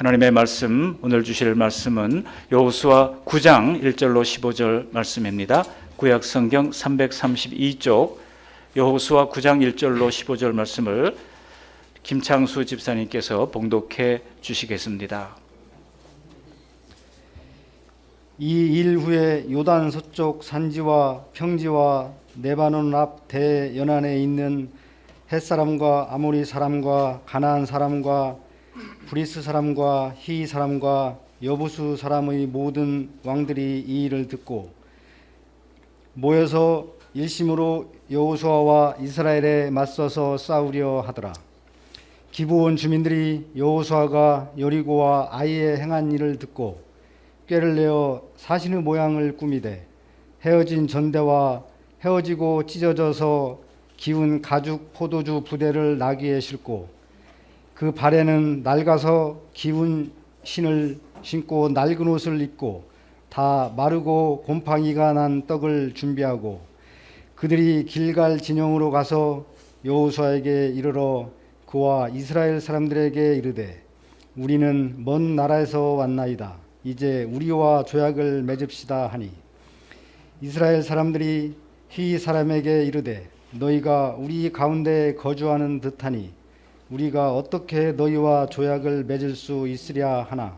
하나님의 말씀, 오늘 주실 말씀은 여호수아 9장 1절로 15절 말씀입니다. 구약 성경 332쪽 여호수아 9장 1절로 15절 말씀을 김창수 집사님께서 봉독해 주시겠습니다. 이 일 후에 요단 서쪽 산지와 평지와 레바논 앞 대연안에 있는 헷사람과 아모리 사람과 가나안 사람과 브리스 사람과 히 사람과 여부수 사람의 모든 왕들이 이 일을 듣고 모여서 일심으로 여호수아와 이스라엘에 맞서서 싸우려 하더라. 기브온 주민들이 여호수아가 여리고와 아이에 행한 일을 듣고 꾀를 내어 사신의 모양을 꾸미되 헤어진 전대와 헤어지고 찢어져서 기운 가죽 포도주 부대를 나귀에 싣고 그 발에는 낡아서 기운 신을 신고 낡은 옷을 입고 다 마르고 곰팡이가 난 떡을 준비하고 그들이 길갈 진영으로 가서 여호수아에게 이르러 그와 이스라엘 사람들에게 이르되 우리는 먼 나라에서 왔나이다. 이제 우리와 조약을 맺읍시다 하니 이스라엘 사람들이 히 사람에게 이르되 너희가 우리 가운데 거주하는 듯하니 우리가 어떻게 너희와 조약을 맺을 수 있으랴 하나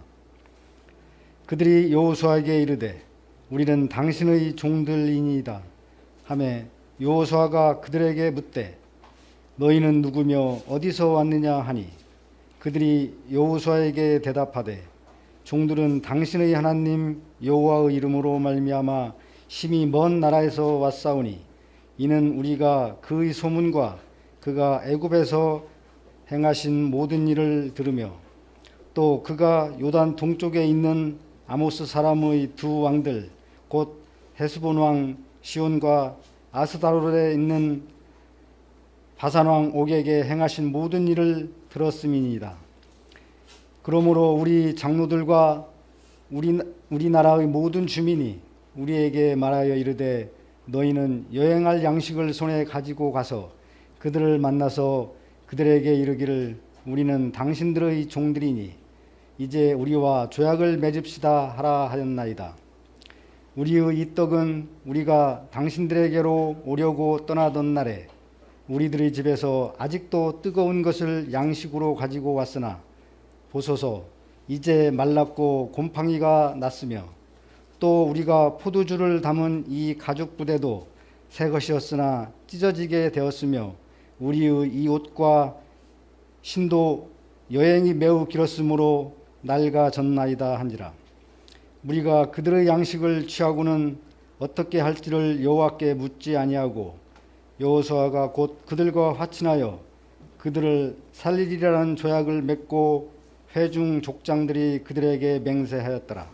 그들이 여호수아에게 이르되 우리는 당신의 종들이니이다 하매 여호수아가 그들에게 묻되 너희는 누구며 어디서 왔느냐 하니 그들이 여호수아에게 대답하되 종들은 당신의 하나님 여호와의 이름으로 말미암아 심히 먼 나라에서 왔사오니 이는 우리가 그의 소문과 그가 애굽에서 행하신 모든 일을 들으며 또 그가 요단 동쪽에 있는 아모스 사람의 두 왕들 곧 헤스본 왕 시온과 아스다롯에 있는 바산 왕 옥에게 행하신 모든 일을 들었음이니이다. 그러므로 우리 장로들과 우리나라의 모든 주민이 우리에게 말하여 이르되 너희는 여행할 양식을 손에 가지고 가서 그들을 만나서 그들에게 이르기를 우리는 당신들의 종들이니 이제 우리와 조약을 맺읍시다 하라 하였나이다. 우리의 이 떡은 우리가 당신들에게로 오려고 떠나던 날에 우리들의 집에서 아직도 뜨거운 것을 양식으로 가지고 왔으나 보소서 이제 말랐고 곰팡이가 났으며 또 우리가 포도주를 담은 이 가죽 부대도 새 것이었으나 찢어지게 되었으며 우리의 이 옷과 신도 여행이 매우 길었으므로 낡아졌나이다 한지라. 우리가 그들의 양식을 취하고는 어떻게 할지를 여호와께 묻지 아니하고 여호수아가 곧 그들과 화친하여 그들을 살리리라는 조약을 맺고 회중 족장들이 그들에게 맹세하였더라.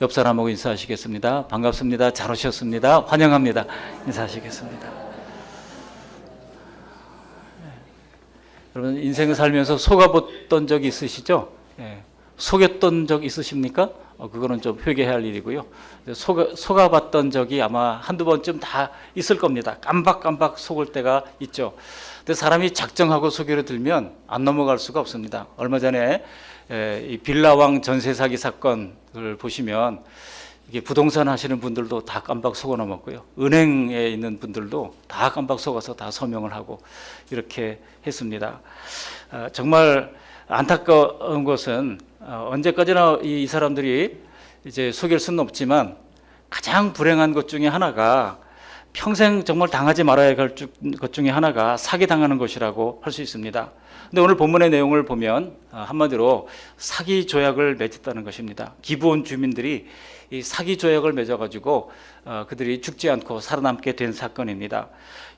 옆 사람하고 인사하시겠습니다. 반갑습니다. 잘 오셨습니다. 환영합니다. 인사하시겠습니다. 여러분 인생을 살면서 속아봤던 적이 있으시죠? 속였던 적 있으십니까? 그거는 좀 회개해야 할 일이고요. 속아봤던 적이 아마 한두 번쯤 다 있을 겁니다. 깜박깜박 속을 때가 있죠. 근데 사람이 작정하고 속여를 들면 안 넘어갈 수가 없습니다. 얼마 전에 이 빌라왕 전세 사기 사건을 보시면 이게 부동산 하시는 분들도 다 깜박 속아 넘었고요. 은행에 있는 분들도 다 깜박 속아서 다 서명을 하고 이렇게 했습니다. 정말 안타까운 것은 언제까지나 이 사람들이 이제 속일 수는 없지만 가장 불행한 것 중에 하나가 평생 정말 당하지 말아야 할 것 중에 하나가 사기 당하는 것이라고 할 수 있습니다. 근데 오늘 본문의 내용을 보면 한마디로 사기 조약을 맺었다는 것입니다. 기브온 주민들이 이 사기 조약을 맺어가지고 그들이 죽지 않고 살아남게 된 사건입니다.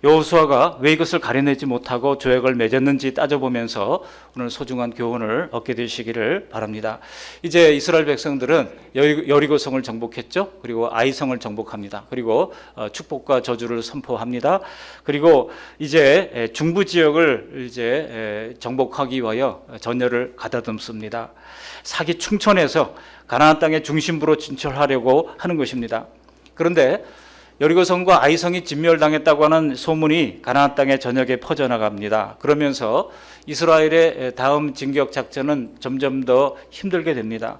여호수아가 왜 이것을 가려내지 못하고 조약을 맺었는지 따져보면서 오늘 소중한 교훈을 얻게 되시기를 바랍니다. 이제 이스라엘 백성들은 여리고성을 정복했죠. 그리고 아이성을 정복합니다. 그리고 축복과 저주를 선포합니다. 그리고 이제 중부 지역을 이제 정복하기 위하여 전열을 가다듬습니다. 사기 충천에서 가나안 땅의 중심부로 진출하려고 하는 것입니다. 그런데 여리고성과 아이성이 진멸당했다고 하는 소문이 가나안 땅의 전역에 퍼져나갑니다. 그러면서 이스라엘의 다음 진격 작전은 점점 더 힘들게 됩니다.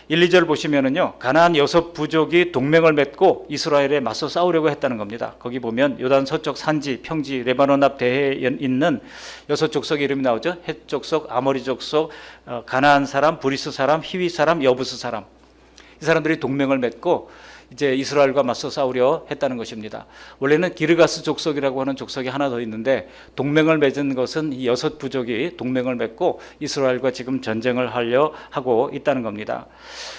1, 2절 보시면은요, 가나안 6부족이 동맹을 맺고 이스라엘에 맞서 싸우려고 했다는 겁니다. 거기 보면 요단 서쪽 산지, 평지, 레바논 앞 대해에 있는 6족속 이름이 나오죠. 헷 족속, 아모리 족속, 가나안 사람, 브리스 사람, 히위 사람, 여부스 사람. 이 사람들이 동맹을 맺고 이제 이스라엘과 맞서 싸우려 했다는 것입니다. 원래는 기르가스 족속이라고 하는 족속이 하나 더 있는데 동맹을 맺은 것은 이 6부족이 동맹을 맺고 이스라엘과 지금 전쟁을 하려 하고 있다는 겁니다.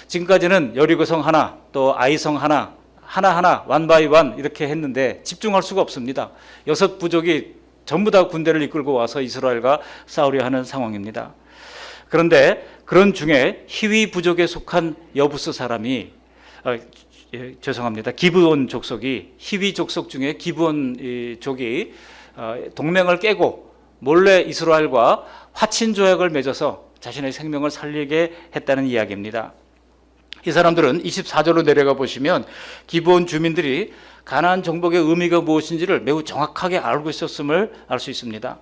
지금까지는 여리고성 하나, 또 아이성 하나, 하나하나 완바이 완 이렇게 했는데 집중할 수가 없습니다. 6부족이 전부 다 군대를 이끌고 와서 이스라엘과 싸우려 하는 상황입니다. 그런데 그런 중에 히위 부족에 속한 여부스 사람이 죄송합니다. 기브온 족속이 히위 족속 중에 기브온 족이 동맹을 깨고 몰래 이스라엘과 화친 조약을 맺어서 자신의 생명을 살리게 했다는 이야기입니다. 이 사람들은 24절로 내려가 보시면 기브온 주민들이 가나안 정복의 의미가 무엇인지를 매우 정확하게 알고 있었음을 알 수 있습니다.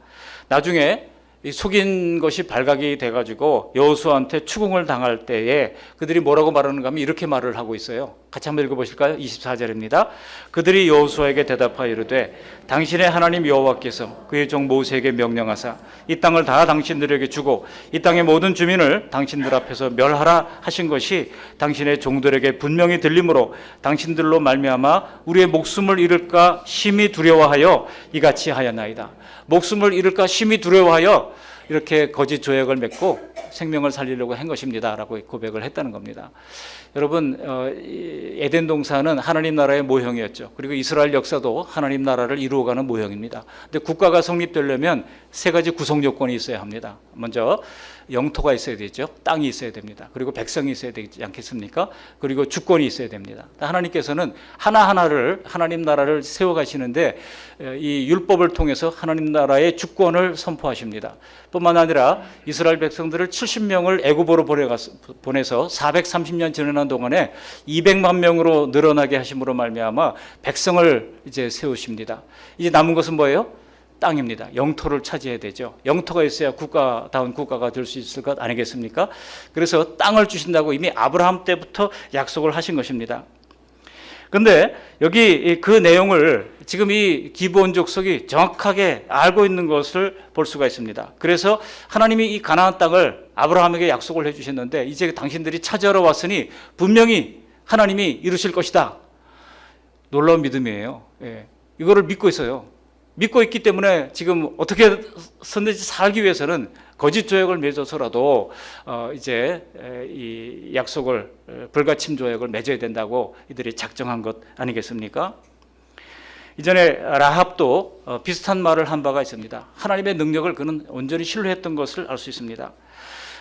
나중에 속인 것이 발각이 돼가지고 여호수아한테 추궁을 당할 때에 그들이 뭐라고 말하는가 하면 이렇게 말을 하고 있어요. 같이 한번 읽어보실까요? 24절입니다. 그들이 여호수아에게 대답하여 이르되 당신의 하나님 여호와께서 그의 종 모세에게 명령하사 이 땅을 다 당신들에게 주고 이 땅의 모든 주민을 당신들 앞에서 멸하라 하신 것이 당신의 종들에게 분명히 들림으로 당신들로 말미암아 우리의 목숨을 잃을까 심히 두려워하여 이같이 하였나이다. 목숨을 잃을까 심히 두려워하여 이렇게 거짓 조약을 맺고 생명을 살리려고 한 것입니다 라고 고백을 했다는 겁니다. 여러분, 에덴 동산은 하나님 나라의 모형이었죠. 그리고 이스라엘 역사도 하나님 나라를 이루어가는 모형입니다. 근데 국가가 성립되려면 세 가지 구성 요건이 있어야 합니다. 먼저 영토가 있어야 되죠. 땅이 있어야 됩니다. 그리고 백성이 있어야 되지 않겠습니까? 그리고 주권이 있어야 됩니다. 하나님께서는 하나하나를 하나님 나라를 세워가시는데 이 율법을 통해서 하나님 나라의 주권을 선포하십니다. 뿐만 아니라 이스라엘 백성들을 70명을 애굽으로 보내서 430년 지내는 동안에 200만 명으로 늘어나게 하심으로 말미암아 백성을 이제 세우십니다. 이제 남은 것은 뭐예요? 땅입니다. 영토를 차지해야 되죠. 영토가 있어야 국가다운 국가가 될 수 있을 것 아니겠습니까? 그래서 땅을 주신다고 이미 아브라함 때부터 약속을 하신 것입니다. 그런데 여기 그 내용을 지금 이 기브온 족속이 정확하게 알고 있는 것을 볼 수가 있습니다. 그래서 하나님이 이 가나안 땅을 아브라함에게 약속을 해주셨는데 이제 당신들이 차지하러 왔으니 분명히 하나님이 이루실 것이다. 놀라운 믿음이에요. 예. 이거를 믿고 있어요. 믿고 있기 때문에 지금 어떻게 선대지 살기 위해서는 거짓 조약을 맺어서라도 이제 이 약속을 불가침 조약을 맺어야 된다고 이들이 작정한 것 아니겠습니까? 이전에 라합도 비슷한 말을 한 바가 있습니다. 하나님의 능력을 그는 온전히 신뢰했던 것을 알 수 있습니다.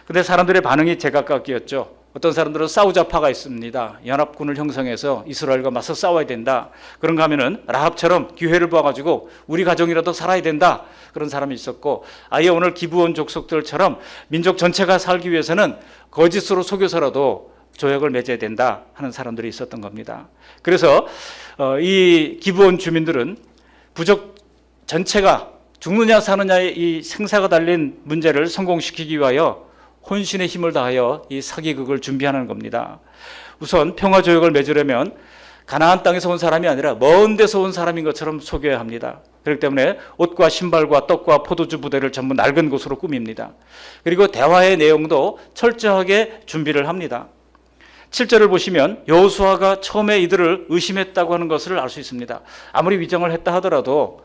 그런데 사람들의 반응이 제각각이었죠. 어떤 사람들은 싸우자파가 있습니다. 연합군을 형성해서 이스라엘과 맞서 싸워야 된다. 그런가 하면은 라합처럼 기회를 봐가지고 우리 가정이라도 살아야 된다. 그런 사람이 있었고 아예 오늘 기브온 족속들처럼 민족 전체가 살기 위해서는 거짓으로 속여서라도 조약을 맺어야 된다 하는 사람들이 있었던 겁니다. 그래서 이 기브온 주민들은 부족 전체가 죽느냐 사느냐의 이 생사가 달린 문제를 성공시키기 위하여 혼신의 힘을 다하여 이 사기극을 준비하는 겁니다. 우선 평화조약을 맺으려면 가나안 땅에서 온 사람이 아니라 먼 데서 온 사람인 것처럼 속여야 합니다. 그렇기 때문에 옷과 신발과 떡과 포도주 부대를 전부 낡은 곳으로 꾸밉니다. 그리고 대화의 내용도 철저하게 준비를 합니다. 7절을 보시면 여호수아가 처음에 이들을 의심했다고 하는 것을 알 수 있습니다. 아무리 위장을 했다 하더라도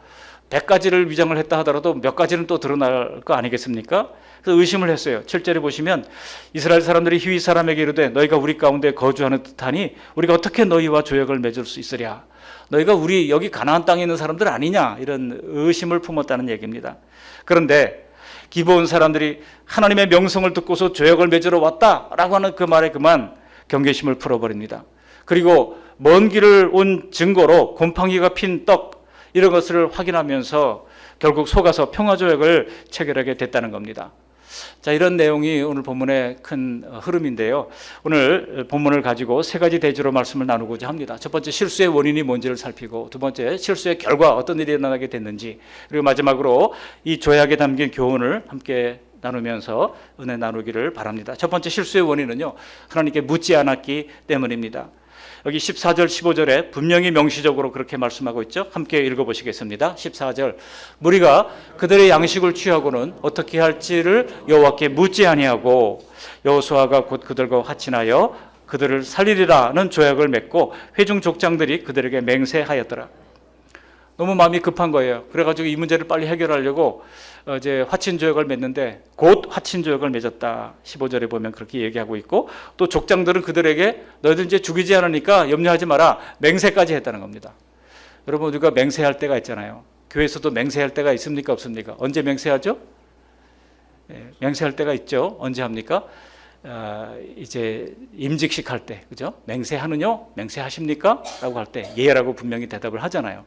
100가지를 위장을 했다 하더라도 몇 가지는 또 드러날 거 아니겠습니까? 그래서 의심을 했어요. 7절에 보시면 이스라엘 사람들이 히위 사람에게 이르되 너희가 우리 가운데 거주하는 듯하니 우리가 어떻게 너희와 조약을 맺을 수 있으랴? 너희가 우리 여기 가나안 땅에 있는 사람들 아니냐? 이런 의심을 품었다는 얘기입니다. 그런데 기브온 사람들이 하나님의 명성을 듣고서 조약을 맺으러 왔다라고 하는 그 말에 그만 경계심을 풀어버립니다. 그리고 먼 길을 온 증거로 곰팡이가 핀 떡 이런 것을 확인하면서 결국 속아서 평화조약을 체결하게 됐다는 겁니다. 자, 이런 내용이 오늘 본문의 큰 흐름인데요. 오늘 본문을 가지고 세 가지 대주로 말씀을 나누고자 합니다. 첫 번째, 실수의 원인이 뭔지를 살피고, 두 번째, 실수의 결과 어떤 일이 일어나게 됐는지, 그리고 마지막으로 이 조약에 담긴 교훈을 함께 나누면서 은혜 나누기를 바랍니다. 첫 번째, 실수의 원인은요, 하나님께 묻지 않았기 때문입니다. 여기 14절 15절에 분명히 명시적으로 그렇게 말씀하고 있죠. 함께 읽어보시겠습니다. 14절, 무리가 그들의 양식을 취하고는 어떻게 할지를 여호와께 묻지 아니하고 여호수아가 곧 그들과 화친하여 그들을 살리리라는 조약을 맺고 회중 족장들이 그들에게 맹세하였더라. 너무 마음이 급한 거예요. 그래가지고 이 문제를 빨리 해결하려고 이제 화친 조약을 맺는데 곧 화친 조약을 맺었다. 15절에 보면 그렇게 얘기하고 있고, 또 족장들은 그들에게 너희들 이제 죽이지 않으니까 염려하지 마라, 맹세까지 했다는 겁니다. 여러분, 우리가 맹세할 때가 있잖아요. 교회에서도 맹세할 때가 있습니까, 없습니까? 언제 맹세하죠? 맹세할 때가 있죠. 언제 합니까? 이제 임직식 할 때, 그죠? 맹세하느냐? 맹세하십니까? 라고 할 때 예라고 분명히 대답을 하잖아요.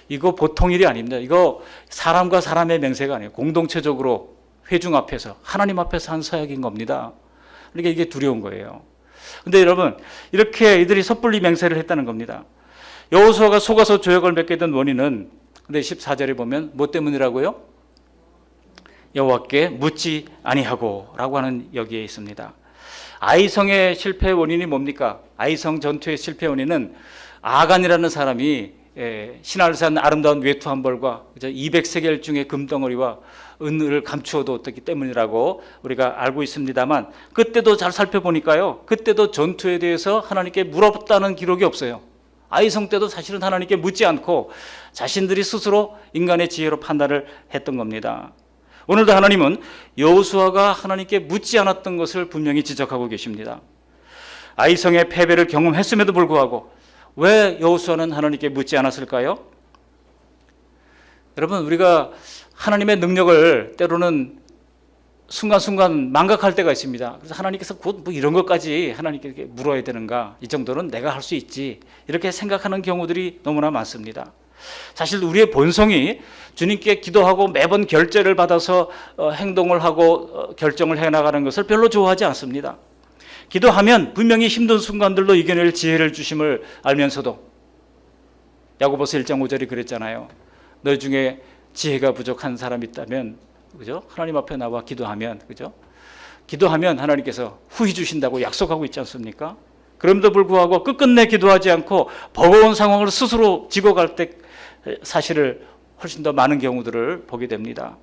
이거 보통 일이 아닙니다. 이거 사람과 사람의 맹세가 아니에요. 공동체적으로 회중 앞에서, 하나님 앞에서 한 서약인 겁니다. 그러니까 이게 두려운 거예요. 근데 여러분, 이렇게 이들이 섣불리 맹세를 했다는 겁니다. 여호수아가 속아서 조약을 맺게 된 원인은, 근데 14절에 보면 뭐 때문이라고요? 여호와께 묻지 아니하고 라고 하는 여기에 있습니다. 아이성의 실패 원인이 뭡니까? 아이성 전투의 실패 원인은 아간이라는 사람이 신화를 산 아름다운 외투 한 벌과 200세겔 중의 금덩어리와 은을 감추어뒀기 때문이라고 우리가 알고 있습니다만, 그때도 잘 살펴보니까요, 그때도 전투에 대해서 하나님께 물었다는 기록이 없어요. 아이성 때도 사실은 하나님께 묻지 않고 자신들이 스스로 인간의 지혜로 판단을 했던 겁니다. 오늘도 하나님은 여호수아가 하나님께 묻지 않았던 것을 분명히 지적하고 계십니다. 아이성의 패배를 경험했음에도 불구하고 왜 여호수아는 하나님께 묻지 않았을까요? 여러분, 우리가 하나님의 능력을 때로는 순간순간 망각할 때가 있습니다. 그래서 하나님께서 곧 뭐 이런 것까지 하나님께 물어야 되는가, 이 정도는 내가 할 수 있지, 이렇게 생각하는 경우들이 너무나 많습니다. 사실 우리의 본성이 주님께 기도하고 매번 결제를 받아서 행동을 하고 결정을 해나가는 것을 별로 좋아하지 않습니다. 기도하면 분명히 힘든 순간들로 이겨낼 지혜를 주심을 알면서도, 야고보서 1장 5절이 그랬잖아요. 너희 중에 지혜가 부족한 사람이 있다면, 그죠? 하나님 앞에 나와 기도하면, 그죠? 기도하면 하나님께서 후히 주신다고 약속하고 있지 않습니까? 그럼에도 불구하고 끝끝내 기도하지 않고 버거운 상황을 스스로 지고 갈 때 사실을 훨씬 더 많은 경우들을 보게 됩니다.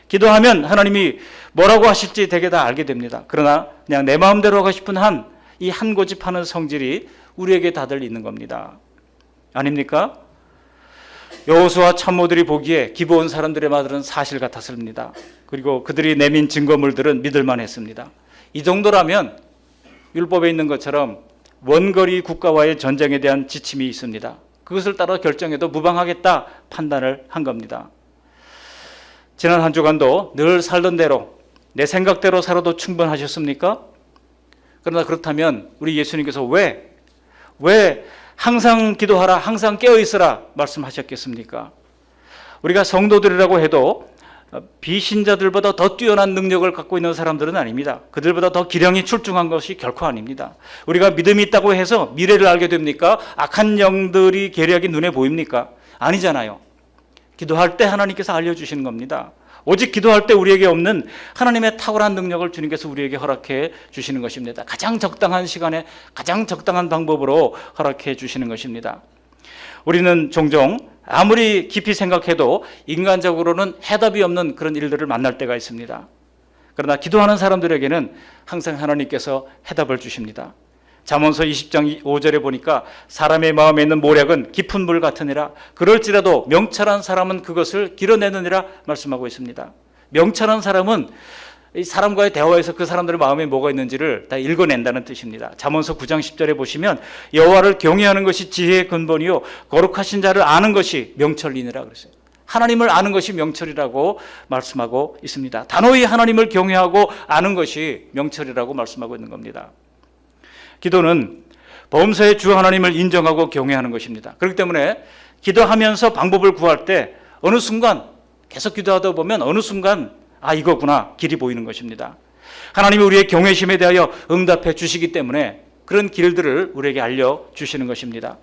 기도하면 하나님이 뭐라고 하실지 되게 다 알게 됩니다. 그러나 그냥 내 마음대로 하고 싶은 이 한 고집하는 성질이 우리에게 다들 있는 겁니다. 아닙니까? 여호수아 참모들이 보기에 기브온 사람들의 말들은 사실 같았습니다. 그리고 그들이 내민 증거물들은 믿을만 했습니다. 이 정도라면 율법에 있는 것처럼 원거리 국가와의 전쟁에 대한 지침이 있습니다. 그것을 따라 결정해도 무방하겠다 판단을 한 겁니다. 지난 한 주간도 늘 살던 대로 내 생각대로 살아도 충분하셨습니까? 그러나 그렇다면 우리 예수님께서 왜 항상 기도하라, 항상 깨어있으라 말씀하셨겠습니까? 우리가 성도들이라고 해도 비신자들보다 더 뛰어난 능력을 갖고 있는 사람들은 아닙니다. 그들보다 더 기량이 출중한 것이 결코 아닙니다. 우리가 믿음이 있다고 해서 미래를 알게 됩니까? 악한 영들이 계략이 눈에 보입니까? 아니잖아요. 기도할 때 하나님께서 알려주시는 겁니다. 오직 기도할 때 우리에게 없는 하나님의 탁월한 능력을 주님께서 우리에게 허락해 주시는 것입니다. 가장 적당한 시간에 가장 적당한 방법으로 허락해 주시는 것입니다. 우리는 종종 아무리 깊이 생각해도 인간적으로는 해답이 없는 그런 일들을 만날 때가 있습니다. 그러나 기도하는 사람들에게는 항상 하나님께서 해답을 주십니다. 잠언서 20장 5절에 보니까 사람의 마음에 있는 모략은 깊은 물 같으니라, 그럴지라도 명철한 사람은 그것을 길어내느니라 말씀하고 있습니다. 명철한 사람은 이 사람과의 대화에서 그 사람들의 마음에 뭐가 있는지를 다 읽어낸다는 뜻입니다. 잠언서 9장 10절에 보시면 여호와를 경외하는 것이 지혜의 근본이요 거룩하신 자를 아는 것이 명철이니라 그랬어요. 하나님을 아는 것이 명철이라고 말씀하고 있습니다. 단호히 하나님을 경외하고 아는 것이 명철이라고 말씀하고 있는 겁니다. 기도는 범사의 주 하나님을 인정하고 경외하는 것입니다. 그렇기 때문에 기도하면서 방법을 구할 때 어느 순간 계속 기도하다 보면 어느 순간 아, 이거구나. 길이 보이는 것입니다. 하나님이 우리의 경외심에 대하여 응답해 주시기 때문에 그런 길들을 우리에게 알려주시는 것입니다.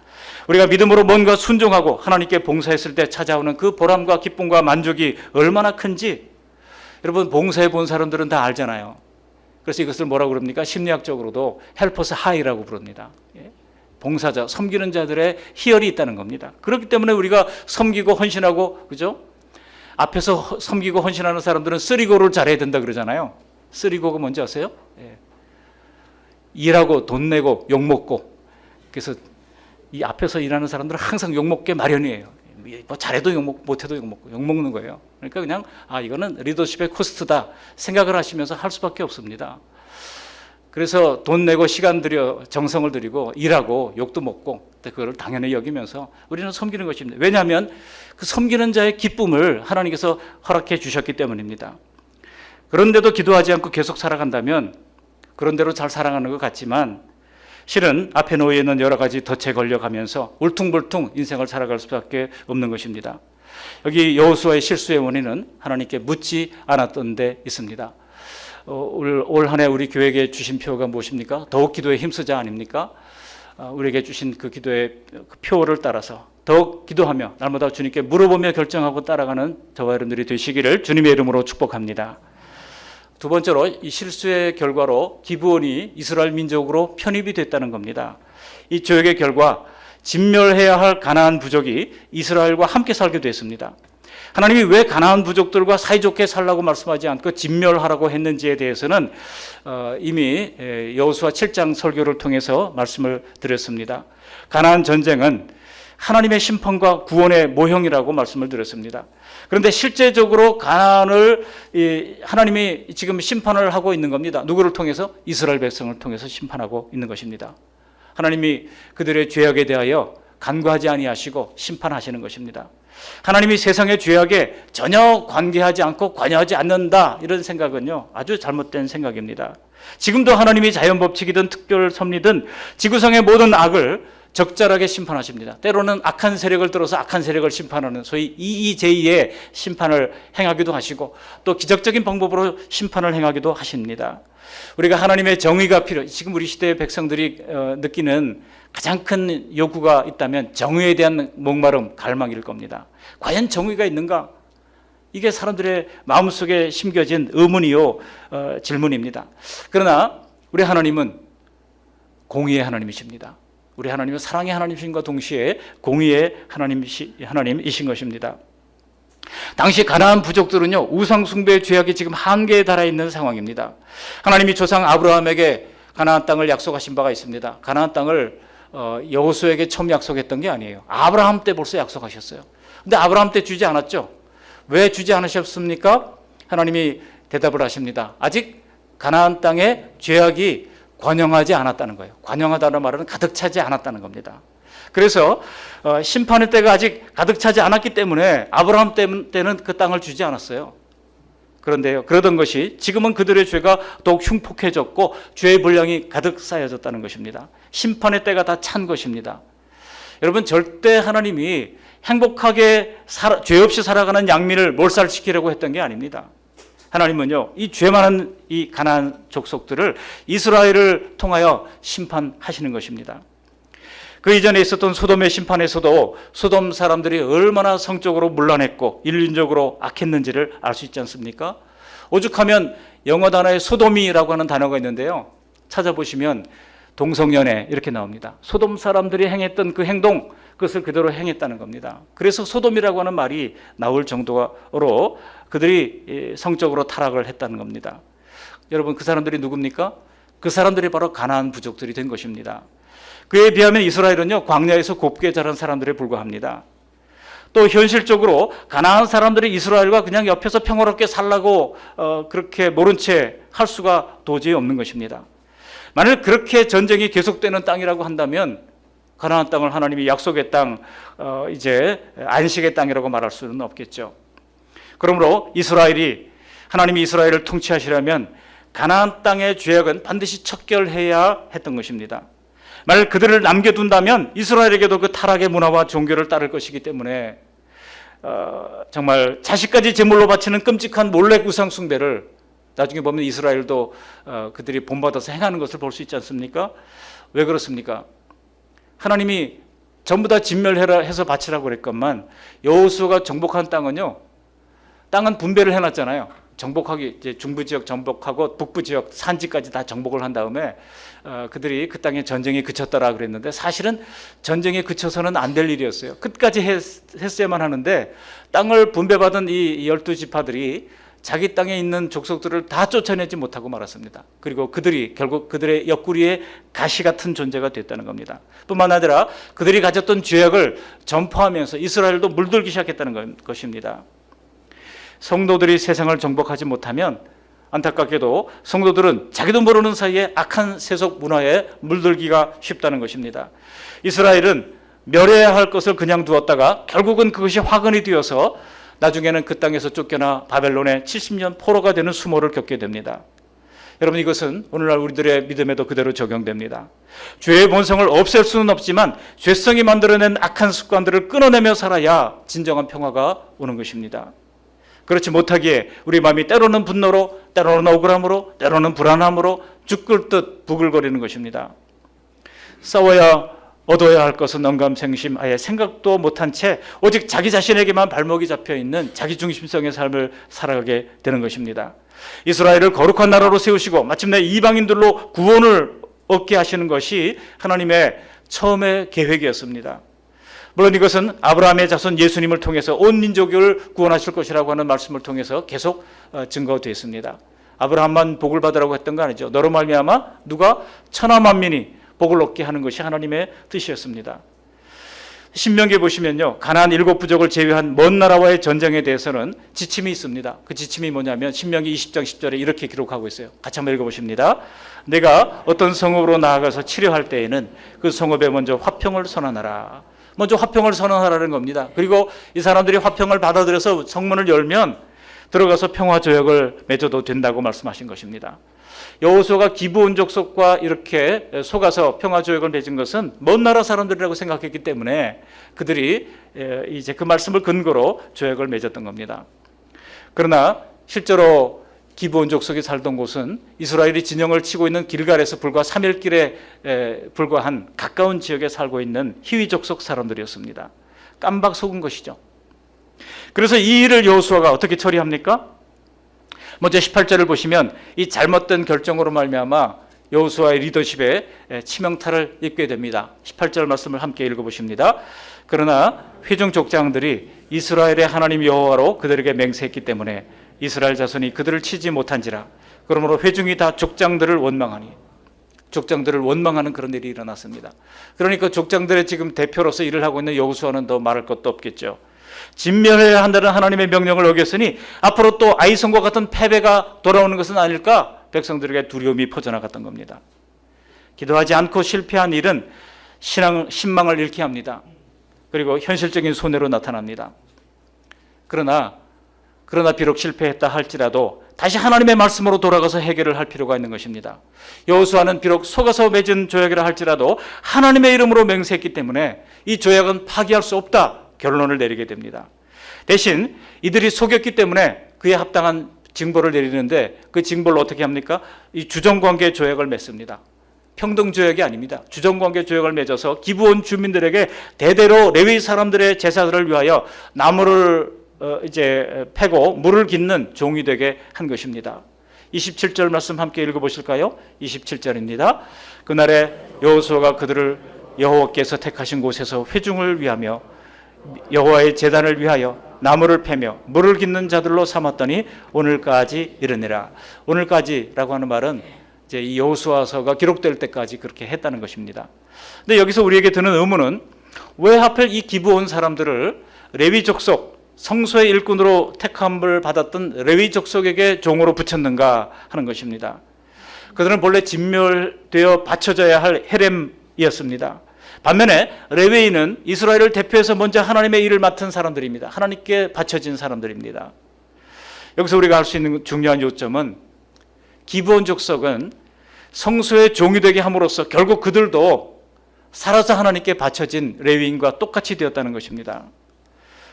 우리가 믿음으로 뭔가 순종하고 하나님께 봉사했을 때 찾아오는 그 보람과 기쁨과 만족이 얼마나 큰지 여러분 봉사해 본 사람들은 다 알잖아요. 그래서 이것을 뭐라고 그럽니까? 심리학적으로도 헬퍼스 하이라고 부릅니다. 봉사자, 섬기는 자들의 희열이 있다는 겁니다. 그렇기 때문에 우리가 섬기고 헌신하고, 그죠? 앞에서 섬기고 헌신하는 사람들은 쓰리고를 잘해야 된다 그러잖아요. 쓰리고가 뭔지 아세요? 일하고 돈 내고 욕 먹고. 그래서 이 앞에서 일하는 사람들은 항상 욕 먹게 마련이에요. 뭐 잘해도 욕 먹고 못해도 욕 먹고 욕 먹는 거예요. 그러니까 그냥 이거는 리더십의 코스트다 생각을 하시면서 할 수밖에 없습니다. 그래서 돈 내고 시간 들여 정성을 들이고 일하고 욕도 먹고 그걸 당연히 여기면서 우리는 섬기는 것입니다. 왜냐하면 그 섬기는 자의 기쁨을 하나님께서 허락해 주셨기 때문입니다. 그런데도 기도하지 않고 계속 살아간다면 그런 대로 잘 살아가는 것 같지만 실은 앞에 놓여 있는 여러 가지 덫에 걸려가면서 울퉁불퉁 인생을 살아갈 수밖에 없는 것입니다. 여기 여호수아의 실수의 원인은 하나님께 묻지 않았던 데 있습니다. 올 한 해 우리 교회에게 주신 표가 무엇입니까? 더욱 기도에 힘쓰자 아닙니까? 우리에게 주신 그 기도의 그 표를 따라서 더욱 기도하며 날마다 주님께 물어보며 결정하고 따라가는 저와 여러분들이 되시기를 주님의 이름으로 축복합니다. 두 번째로 이 실수의 결과로 기브온이 이스라엘 민족으로 편입이 됐다는 겁니다. 이 조약의 결과 진멸해야 할 가나안 부족이 이스라엘과 함께 살게 됐습니다. 하나님이 왜 가나안 부족들과 사이좋게 살라고 말씀하지 않고 진멸하라고 했는지에 대해서는 이미 여호수아 7장 설교를 통해서 말씀을 드렸습니다. 가나안 전쟁은 하나님의 심판과 구원의 모형이라고 말씀을 드렸습니다. 그런데 실제적으로 가나안을 하나님이 지금 심판을 하고 있는 겁니다. 누구를 통해서? 이스라엘 백성을 통해서 심판하고 있는 것입니다. 하나님이 그들의 죄악에 대하여 간과하지 아니하시고 심판하시는 것입니다. 하나님이 세상의 죄악에 전혀 관계하지 않고 관여하지 않는다, 이런 생각은요 아주 잘못된 생각입니다. 지금도 하나님이 자연법칙이든 특별 섭리든 지구상의 모든 악을 적절하게 심판하십니다. 때로는 악한 세력을 들어서 악한 세력을 심판하는 소위 EEJ의 심판을 행하기도 하시고 또 기적적인 방법으로 심판을 행하기도 하십니다. 우리가 하나님의 정의가 지금 우리 시대의 백성들이 느끼는 가장 큰 요구가 있다면 정의에 대한 목마름, 갈망일 겁니다. 과연 정의가 있는가? 이게 사람들의 마음속에 심겨진 의문이요 질문입니다. 그러나 우리 하나님은 공의의 하나님이십니다. 우리 하나님은 사랑의 하나님이신과 동시에 공의의 하나님이신 것입니다. 당시 가나안 부족들은요 우상 숭배의 죄악이 지금 한계에 달해 있는 상황입니다. 하나님이 조상 아브라함에게 가나안 땅을 약속하신 바가 있습니다. 가나안 땅을 여호수아에게 처음 약속했던 게 아니에요. 아브라함 때 벌써 약속하셨어요. 근데 아브라함 때 주지 않았죠. 왜 주지 않으셨습니까? 하나님이 대답을 하십니다. 아직 가나안 땅에 죄악이 관영하지 않았다는 거예요. 관영하다는 말은 가득 차지 않았다는 겁니다. 그래서 심판의 때가 아직 가득 차지 않았기 때문에 아브라함 때는 그 땅을 주지 않았어요. 그런데요, 그러던 것이 지금은 그들의 죄가 더욱 흉폭해졌고 죄의 분량이 가득 쌓여졌다는 것입니다. 심판의 때가 다 찬 것입니다. 여러분, 절대 하나님이 행복하게 죄 없이 살아가는 양민을 몰살시키려고 했던 게 아닙니다. 하나님은요 이 죄 많은 이 가나안 족속들을 이스라엘을 통하여 심판하시는 것입니다. 그 이전에 있었던 소돔의 심판에서도 소돔 사람들이 얼마나 성적으로 문란했고 인륜적으로 악했는지를 알 수 있지 않습니까? 오죽하면 영어 단어에 소돔이라고 하는 단어가 있는데요, 찾아보시면 동성연애 이렇게 나옵니다. 소돔 사람들이 행했던 그 행동, 그것을 그대로 행했다는 겁니다. 그래서 소돔이라고 하는 말이 나올 정도로 그들이 성적으로 타락을 했다는 겁니다. 여러분, 그 사람들이 누굽니까? 그 사람들이 바로 가나안 부족들이 된 것입니다. 그에 비하면 이스라엘은요 광야에서 곱게 자란 사람들에 불과합니다. 또 현실적으로 가나안 사람들이 이스라엘과 그냥 옆에서 평화롭게 살라고 그렇게 모른 채 할 수가 도저히 없는 것입니다. 만일 그렇게 전쟁이 계속되는 땅이라고 한다면 가나안 땅을 하나님이 약속의 땅, 이제 안식의 땅이라고 말할 수는 없겠죠. 그러므로 하나님이 이스라엘을 통치하시려면 가나안 땅의 죄악은 반드시 척결해야 했던 것입니다. 만일 그들을 남겨둔다면 이스라엘에게도 그 타락의 문화와 종교를 따를 것이기 때문에 정말 자식까지 제물로 바치는 끔찍한 몰래 우상 숭배를 나중에 보면 이스라엘도 그들이 본받아서 행하는 것을 볼 수 있지 않습니까? 왜 그렇습니까? 하나님이 전부 다 진멸해라 해서 바치라고 그랬건만 여호수아가 정복한 땅은요, 땅은 분배를 해놨잖아요. 정복하기 이제 중부 지역 정복하고 북부 지역 산지까지 다 정복을 한 다음에 그들이 그 땅에 전쟁이 그쳤더라 그랬는데 사실은 전쟁이 그쳐서는 안 될 일이었어요. 끝까지 했어야만 하는데 땅을 분배받은 이 12지파들이 자기 땅에 있는 족속들을 다 쫓아내지 못하고 말았습니다. 그리고 그들이 결국 그들의 옆구리에 가시 같은 존재가 됐다는 겁니다. 뿐만 아니라 그들이 가졌던 죄악을 전파하면서 이스라엘도 물들기 시작했다는 것입니다. 성도들이 세상을 정복하지 못하면 안타깝게도 성도들은 자기도 모르는 사이에 악한 세속 문화에 물들기가 쉽다는 것입니다. 이스라엘은 멸해야 할 것을 그냥 두었다가 결국은 그것이 화근이 되어서 나중에는 그 땅에서 쫓겨나 바벨론의 70년 포로가 되는 수모를 겪게 됩니다. 여러분, 이것은 오늘날 우리들의 믿음에도 그대로 적용됩니다. 죄의 본성을 없앨 수는 없지만 죄성이 만들어낸 악한 습관들을 끊어내며 살아야 진정한 평화가 오는 것입니다. 그렇지 못하기에 우리 마음이 때로는 분노로, 때로는 억울함으로, 때로는 불안함으로 죽을 듯 부글거리는 것입니다. 싸워야 얻어야 할 것은 언감생심, 아예 생각도 못한 채 오직 자기 자신에게만 발목이 잡혀있는 자기중심성의 삶을 살아가게 되는 것입니다. 이스라엘을 거룩한 나라로 세우시고 마침내 이방인들로 구원을 얻게 하시는 것이 하나님의 처음의 계획이었습니다. 물론 이것은 아브라함의 자손 예수님을 통해서 온 민족을 구원하실 것이라고 하는 말씀을 통해서 계속 증거되었습니다. 아브라함만 복을 받으라고 했던 거 아니죠. 너로 말미암아 누가 천하만민이 복을 얻게 하는 것이 하나님의 뜻이었습니다. 신명기에 보시면요, 가나안 7부족을 제외한 먼 나라와의 전쟁에 대해서는 지침이 있습니다. 그 지침이 뭐냐면 신명기 20장 10절에 이렇게 기록하고 있어요. 같이 한번 읽어보십니다. 내가 어떤 성읍으로 나아가서 치료할 때에는 그 성읍에 먼저 화평을 선언하라. 먼저 화평을 선언하라는 겁니다. 그리고 이 사람들이 화평을 받아들여서 성문을 열면 들어가서 평화조약을 맺어도 된다고 말씀하신 것입니다. 여호수아가 기브온 족속과 이렇게 속아서 평화조약을 맺은 것은 먼 나라 사람들이라고 생각했기 때문에 그들이 이제 그 말씀을 근거로 조약을 맺었던 겁니다. 그러나 실제로 기브온 족속이 살던 곳은 이스라엘이 진영을 치고 있는 길갈에서 불과 3일길에 불과한 가까운 지역에 살고 있는 히위 족속 사람들이었습니다. 깜박 속은 것이죠. 그래서 이 일을 여호수아가 어떻게 처리합니까? 먼저 18절을 보시면 이 잘못된 결정으로 말미암아 여호수아의 리더십에 치명타를 입게 됩니다. 18절 말씀을 함께 읽어보십니다. 그러나 회중 족장들이 이스라엘의 하나님 여호와로 그들에게 맹세했기 때문에 이스라엘 자손이 그들을 치지 못한지라. 그러므로 회중이 다 족장들을 원망하니, 족장들을 원망하는 그런 일이 일어났습니다. 그러니까 족장들의 지금 대표로서 일을 하고 있는 여호수아는 더 말할 것도 없겠죠. 진멸해야 한다는 하나님의 명령을 어겼으니 앞으로 또 아이성과 같은 패배가 돌아오는 것은 아닐까? 백성들에게 두려움이 퍼져나갔던 겁니다. 기도하지 않고 실패한 일은 신망을 잃게 합니다. 그리고 현실적인 손해로 나타납니다. 그러나 비록 실패했다 할지라도 다시 하나님의 말씀으로 돌아가서 해결을 할 필요가 있는 것입니다. 여호수아는 비록 속아서 맺은 조약이라 할지라도 하나님의 이름으로 맹세했기 때문에 이 조약은 파기할 수 없다 결론을 내리게 됩니다. 대신 이들이 속였기 때문에 그에 합당한 징벌을 내리는데 그 징벌로 어떻게 합니까? 이 주정관계 조약을 맺습니다. 평등조약이 아닙니다. 주정관계 조약을 맺어서 기브온 주민들에게 대대로 레위 사람들의 제사들을 위하여 나무를 이제 패고 물을 깃는 종이 되게 한 것입니다. 27절 말씀 함께 읽어보실까요? 27절입니다. 그날에 여호수아가 그들을 여호와께서 택하신 곳에서 회중을 위하며 여호와의 제단을 위하여 나무를 패며 물을 깃는 자들로 삼았더니 오늘까지 이르니라. 오늘까지라고 하는 말은 이제 이 여호수아서가 기록될 때까지 그렇게 했다는 것입니다. 근데 여기서 우리에게 드는 의문은 왜 하필 이 기브온 사람들을 레위 족속 성소의 일꾼으로 택함을 받았던 레위 족속에게 종으로 붙였는가 하는 것입니다. 그들은 본래 진멸되어 바쳐져야 할 헤렘이었습니다. 반면에 레위인은 이스라엘을 대표해서 먼저 하나님의 일을 맡은 사람들입니다. 하나님께 바쳐진 사람들입니다. 여기서 우리가 알 수 있는 중요한 요점은 기브온 족속은 성소의 종이 되게 함으로써 결국 그들도 살아서 하나님께 바쳐진 레위인과 똑같이 되었다는 것입니다.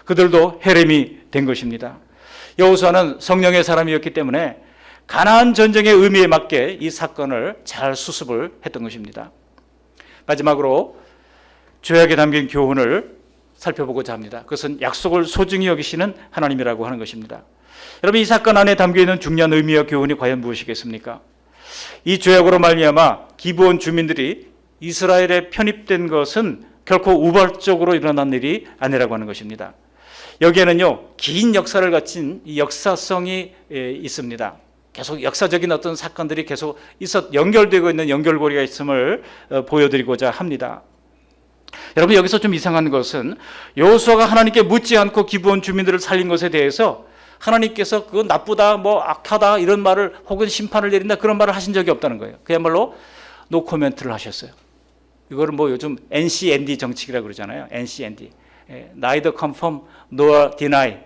그들도 헤렘이 된 것입니다. 여호수아는 성령의 사람이었기 때문에 가나안 전쟁의 의미에 맞게 이 사건을 잘 수습을 했던 것입니다. 마지막으로 죄악에 담긴 교훈을 살펴보고자 합니다. 그것은 약속을 소중히 여기시는 하나님이라고 하는 것입니다. 여러분, 이 사건 안에 담겨있는 중요한 의미와 교훈이 과연 무엇이겠습니까? 이 죄악으로 말미암아 기브온 주민들이 이스라엘에 편입된 것은 결코 우발적으로 일어난 일이 아니라고 하는 것입니다. 여기에는요, 긴 역사를 갖춘 이 역사성이 있습니다. 계속 역사적인 어떤 사건들이 계속 연결되고 있는 연결고리가 있음을 보여드리고자 합니다. 여러분, 여기서 좀 이상한 것은 여호수아가 하나님께 묻지 않고 기브온 주민들을 살린 것에 대해서 하나님께서 그건 나쁘다, 뭐 악하다 이런 말을, 혹은 심판을 내린다 그런 말을 하신 적이 없다는 거예요. 그야말로 노 코멘트를 하셨어요. 이거를 뭐 요즘 NCND 정책이라고 그러잖아요. NCND, neither confirm nor deny.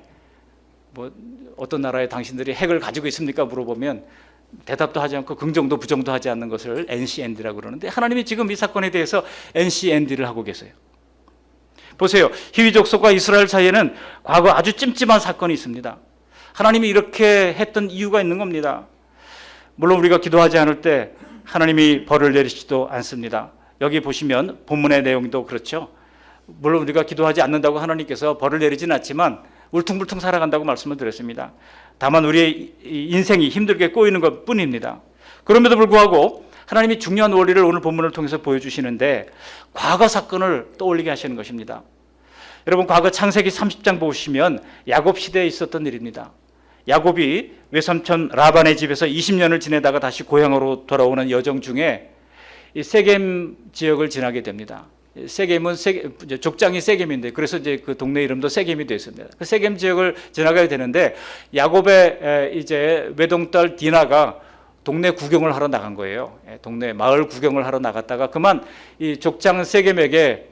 뭐 어떤 나라에 당신들이 핵을 가지고 있습니까? 물어보면 대답도 하지 않고 긍정도 부정도 하지 않는 것을 NCND라고 그러는데, 하나님이 지금 이 사건에 대해서 NCND를 하고 계세요. 보세요. 히위 족속과 이스라엘 사이에는 과거 아주 찜찜한 사건이 있습니다. 하나님이 이렇게 했던 이유가 있는 겁니다. 물론 우리가 기도하지 않을 때 하나님이 벌을 내리시지도 않습니다. 여기 보시면 본문의 내용도 그렇죠. 물론 우리가 기도하지 않는다고 하나님께서 벌을 내리지는 않지만 울퉁불퉁 살아간다고 말씀을 드렸습니다. 다만 우리의 인생이 힘들게 꼬이는 것 뿐입니다. 그럼에도 불구하고 하나님이 중요한 원리를 오늘 본문을 통해서 보여주시는데, 과거 사건을 떠올리게 하시는 것입니다. 여러분, 과거 창세기 30장 보시면 야곱 시대에 있었던 일입니다. 야곱이 외삼촌 라반의 집에서 20년을 지내다가 다시 고향으로 돌아오는 여정 중에 이 세겜 지역을 지나게 됩니다. 세겜은 족장이 세겜인데, 그래서 이제 그 동네 이름도 세겜이 되었습니다. 그 세겜 지역을 지나가야 되는데, 야곱의 이제 외동딸 디나가 동네 구경을 하러 나간 거예요. 동네 마을 구경을 하러 나갔다가 그만 이 족장 세겜에게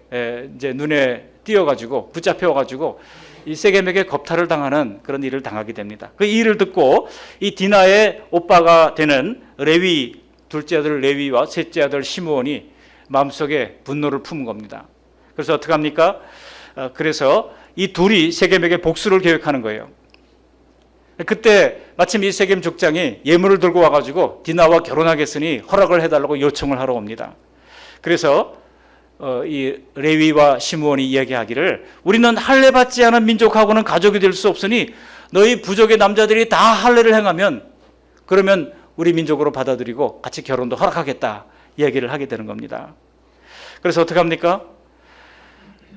이제 눈에 띄어가지고 붙잡혀가지고 이 세겜에게 겁탈을 당하는 그런 일을 당하게 됩니다. 그 일을 듣고 이 디나의 오빠가 되는 레위, 둘째 아들 레위와 셋째 아들 시므온이 마음속에 분노를 품은 겁니다. 그래서 어떻게 합니까? 그래서 이 둘이 세겜에게 복수를 계획하는 거예요. 그때 마침 이 세겜 족장이 예물을 들고 와가지고 디나와 결혼하겠으니 허락을 해달라고 요청을 하러 옵니다. 그래서 이 레위와 시므온이 이야기하기를, 우리는 할례 받지 않은 민족하고는 가족이 될 수 없으니 너희 부족의 남자들이 다 할례를 행하면 그러면 우리 민족으로 받아들이고 같이 결혼도 허락하겠다 이야기를 하게 되는 겁니다. 그래서 어떻게 합니까?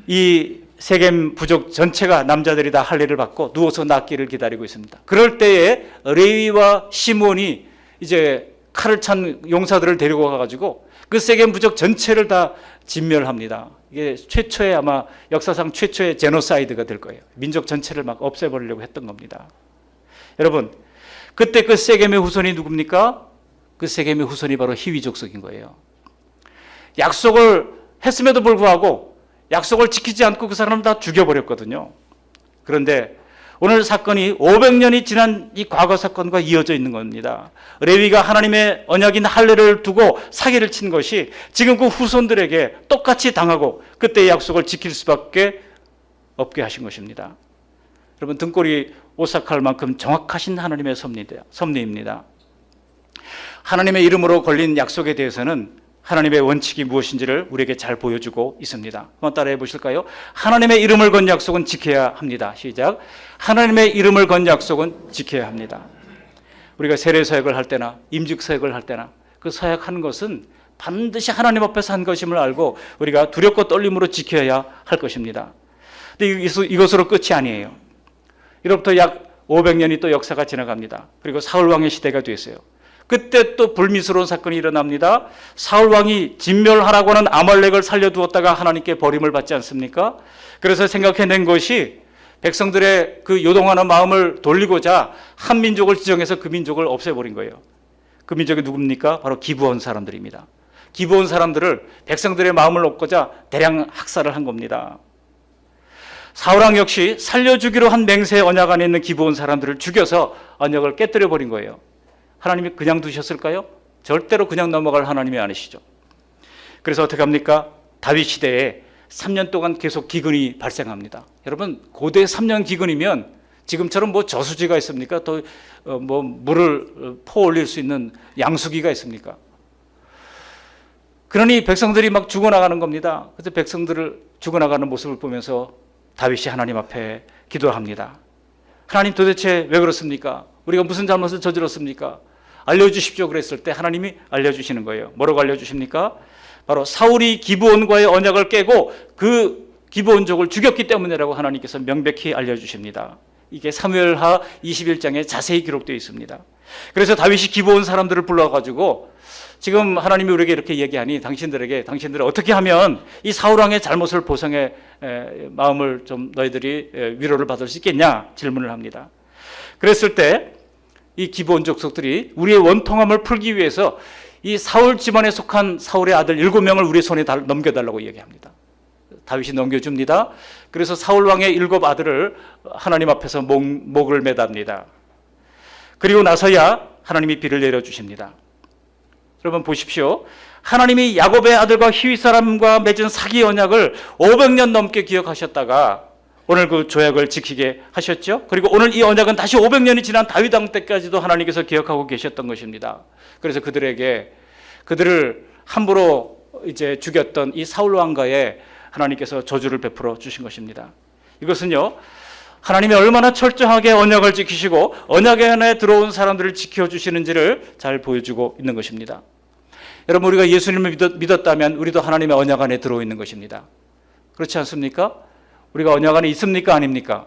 이 세겜 부족 전체가 남자들이 다 할례를 받고 누워서 낫기를 기다리고 있습니다. 그럴 때에 레위와 시므온이 이제 칼을 찬 용사들을 데리고 가가지고 그 세겜 부족 전체를 다 진멸합니다. 이게 최초의, 아마 역사상 최초의 제노사이드가 될 거예요. 민족 전체를 막 없애버리려고 했던 겁니다. 여러분, 그때 그 세겜의 후손이 누굽니까? 그 세겜의 후손이 바로 히위 족속인 거예요. 약속을 했음에도 불구하고 약속을 지키지 않고 그 사람을 다 죽여버렸거든요. 그런데 오늘 사건이 500년이 지난 이 과거 사건과 이어져 있는 겁니다. 레위가 하나님의 언약인 할례를 두고 사기를 친 것이 지금 그 후손들에게 똑같이 당하고 그때의 약속을 지킬 수밖에 없게 하신 것입니다. 여러분, 등골이 오싹할 만큼 정확하신 하나님의 섭리입니다. 하나님의 이름으로 걸린 약속에 대해서는 하나님의 원칙이 무엇인지를 우리에게 잘 보여주고 있습니다. 한번 따라해 보실까요? 하나님의 이름을 건 약속은 지켜야 합니다. 시작. 하나님의 이름을 건 약속은 지켜야 합니다. 우리가 세례 사역을 할 때나 임직 사역을 할 때나 그 사역하는 것은 반드시 하나님 앞에서 한 것임을 알고 우리가 두렵고 떨림으로 지켜야 할 것입니다. 근데 이것으로 끝이 아니에요. 이로부터 약 500년이 또 역사가 지나갑니다. 그리고 사울 왕의 시대가 됐어요. 그때 또 불미스러운 사건이 일어납니다. 사울 왕이 진멸하라고 하는 아말렉을 살려두었다가 하나님께 버림을 받지 않습니까? 그래서 생각해낸 것이 백성들의 그 요동하는 마음을 돌리고자 한 민족을 지정해서 그 민족을 없애버린 거예요. 그 민족이 누굽니까? 바로 기브온 사람들입니다. 기브온 사람들을 백성들의 마음을 얻고자 대량 학살을 한 겁니다. 사울 왕 역시 살려주기로 한 맹세의 언약 안에 있는 기브온 사람들을 죽여서 언약을 깨뜨려 버린 거예요. 하나님이 그냥 두셨을까요? 절대로 그냥 넘어갈 하나님이 아니시죠. 그래서 어떻게 합니까? 다윗 시대에 3년 동안 계속 기근이 발생합니다. 여러분, 고대 3년 기근이면 지금처럼 뭐 저수지가 있습니까? 또 뭐 물을 퍼올릴 수 있는 양수기가 있습니까? 그러니 백성들이 막 죽어나가는 겁니다. 그래서 백성들을 죽어나가는 모습을 보면서 다윗이 하나님 앞에 기도합니다. 하나님, 도대체 왜 그렇습니까? 우리가 무슨 잘못을 저질렀습니까? 알려주십시오. 그랬을 때 하나님이 알려주시는 거예요. 뭐라고 알려주십니까? 바로 사울이 기브온과의 언약을 깨고 그 기브온족을 죽였기 때문이라고 하나님께서 명백히 알려주십니다. 이게 사무엘하 21장에 자세히 기록되어 있습니다. 그래서 다윗이 기브온 사람들을 불러가지고 지금 하나님이 우리에게 이렇게 얘기하니 당신들을 어떻게 하면 이 사울왕의 잘못을 보상해 마음을 좀 너희들이 위로를 받을 수 있겠냐 질문을 합니다. 그랬을 때 이 기브온 족속들이 우리의 원통함을 풀기 위해서 이 사울 집안에 속한 사울의 아들 7명을 우리 손에 넘겨달라고 얘기합니다. 다윗이 넘겨줍니다. 그래서 사울 왕의 7 아들을 하나님 앞에서 목을 매답니다. 그리고 나서야 하나님이 비를 내려주십니다. 여러분 보십시오. 하나님이 야곱의 아들과 히윗 사람과 맺은 사기 언약을 500년 넘게 기억하셨다가 오늘 그 조약을 지키게 하셨죠. 그리고 오늘 이 언약은 다시 500년이 지난 다윗 왕 때까지도 하나님께서 기억하고 계셨던 것입니다. 그래서 그들을 함부로 이제 죽였던 이 사울 왕가에 하나님께서 저주를 베풀어 주신 것입니다. 이것은요, 하나님이 얼마나 철저하게 언약을 지키시고 언약 안에 들어온 사람들을 지켜주시는지를 잘 보여주고 있는 것입니다. 여러분, 우리가 예수님을 믿었다면 우리도 하나님의 언약 안에 들어있는 것입니다. 그렇지 않습니까? 우리가 언약 안에 있습니까? 아닙니까?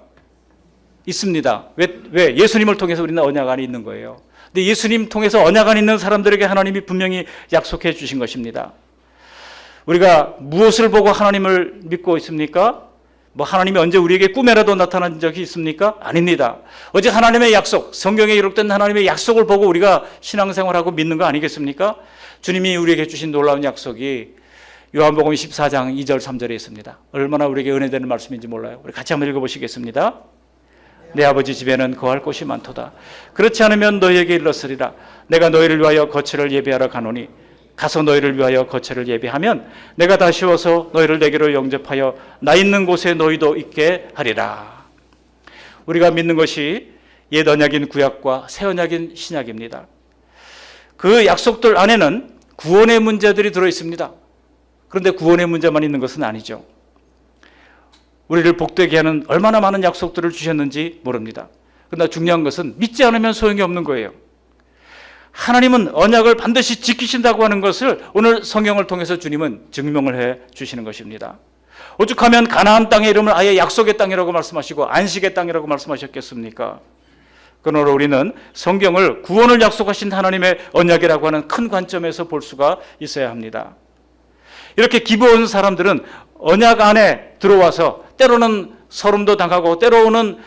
있습니다. 왜? 예수님을 통해서 우리는 언약 안에 있는 거예요. 근데 예수님 통해서 언약 안에 있는 사람들에게 하나님이 분명히 약속해 주신 것입니다. 우리가 무엇을 보고 하나님을 믿고 있습니까? 뭐 하나님이 언제 우리에게 꿈에라도 나타난 적이 있습니까? 아닙니다. 어제 하나님의 약속, 성경에 기록된 하나님의 약속을 보고 우리가 신앙생활하고 믿는 거 아니겠습니까? 주님이 우리에게 주신 놀라운 약속이 요한복음 14장 2절 3절에 있습니다. 얼마나 우리에게 은혜되는 말씀인지 몰라요. 우리 같이 한번 읽어보시겠습니다. 내 아버지 집에는 거할 곳이 많도다. 그렇지 않으면 너희에게 일렀으리라. 내가 너희를 위하여 거처를 예비하러 가노니 가서 너희를 위하여 거처를 예비하면 내가 다시 와서 너희를 내게로 영접하여 나 있는 곳에 너희도 있게 하리라. 우리가 믿는 것이 옛 언약인 구약과 새 언약인 신약입니다. 그 약속들 안에는 구원의 문제들이 들어있습니다. 그런데 구원의 문제만 있는 것은 아니죠. 우리를 복되게 하는 얼마나 많은 약속들을 주셨는지 모릅니다. 그러나 중요한 것은 믿지 않으면 소용이 없는 거예요. 하나님은 언약을 반드시 지키신다고 하는 것을 오늘 성경을 통해서 주님은 증명을 해 주시는 것입니다. 오죽하면 가나안 땅의 이름을 아예 약속의 땅이라고 말씀하시고 안식의 땅이라고 말씀하셨겠습니까? 그러나 우리는 성경을 구원을 약속하신 하나님의 언약이라고 하는 큰 관점에서 볼 수가 있어야 합니다. 이렇게 기브온 사람들은 언약 안에 들어와서 때로는 서름도 당하고 때로는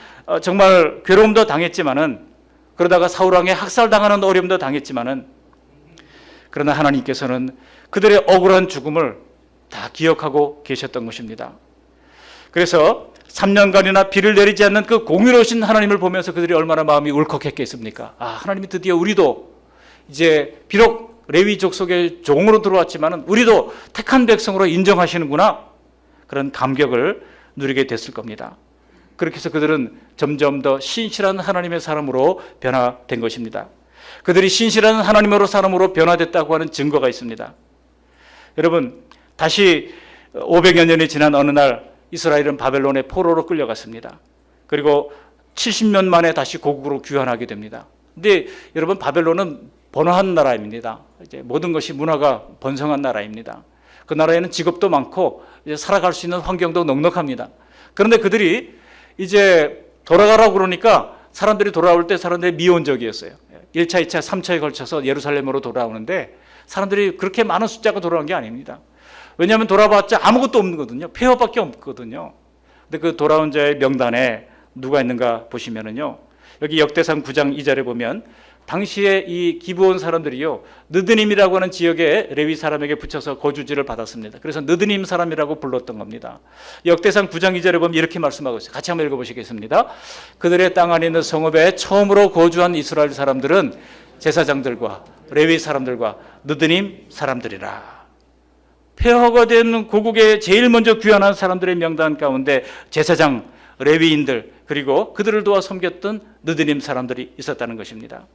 정말 괴로움도 당했지만은, 그러다가 사울왕에 학살당하는 어려움도 당했지만은, 그러나 하나님께서는 그들의 억울한 죽음을 다 기억하고 계셨던 것입니다. 그래서 3년간이나 비를 내리지 않는 그 공의로우신 하나님을 보면서 그들이 얼마나 마음이 울컥했겠습니까? 하나님이 드디어 우리도 이제 비록 레위 족속의 종으로 들어왔지만 우리도 택한 백성으로 인정하시는구나, 그런 감격을 누리게 됐을 겁니다. 그렇게 해서 그들은 점점 더 신실한 하나님의 사람으로 변화된 것입니다. 그들이 신실한 하나님으로 사람으로 변화됐다고 하는 증거가 있습니다. 여러분, 다시 500여 년이 지난 어느 날 이스라엘은 바벨론의 포로로 끌려갔습니다. 그리고 70년 만에 다시 고국으로 귀환하게 됩니다. 근데 여러분, 바벨론은 번화한 나라입니다. 이제 모든 것이 문화가 번성한 나라입니다. 그 나라에는 직업도 많고 이제 살아갈 수 있는 환경도 넉넉합니다. 그런데 그들이 이제 돌아가라고 그러니까 사람들이 돌아올 때 사람들이 미온적이었어요. 1차, 2차, 3차에 걸쳐서 예루살렘으로 돌아오는데 사람들이 그렇게 많은 숫자가 돌아온 게 아닙니다. 왜냐하면 돌아봤자 아무것도 없는 거거든요. 폐허밖에 없거든요. 근데 그 돌아온 자의 명단에 누가 있는가 보시면은요, 여기 역대상 9장 2절에 보면 당시에 이 기브온 사람들이요, 느드님이라고 하는 지역의 레위 사람에게 붙여서 거주지를 받았습니다. 그래서 느드님 사람이라고 불렀던 겁니다. 역대상 9장 2절에 보면 이렇게 말씀하고 있어요. 같이 한번 읽어보시겠습니다. 그들의 땅 안에 있는 성읍에 처음으로 거주한 이스라엘 사람들은 제사장들과 레위 사람들과 느드님 사람들이라. 폐허가 된 고국에 제일 먼저 귀환한 사람들의 명단 가운데 제사장, 레위인들, 그리고 그들을 도와 섬겼던 느드님 사람들이 있었다는 것입니다.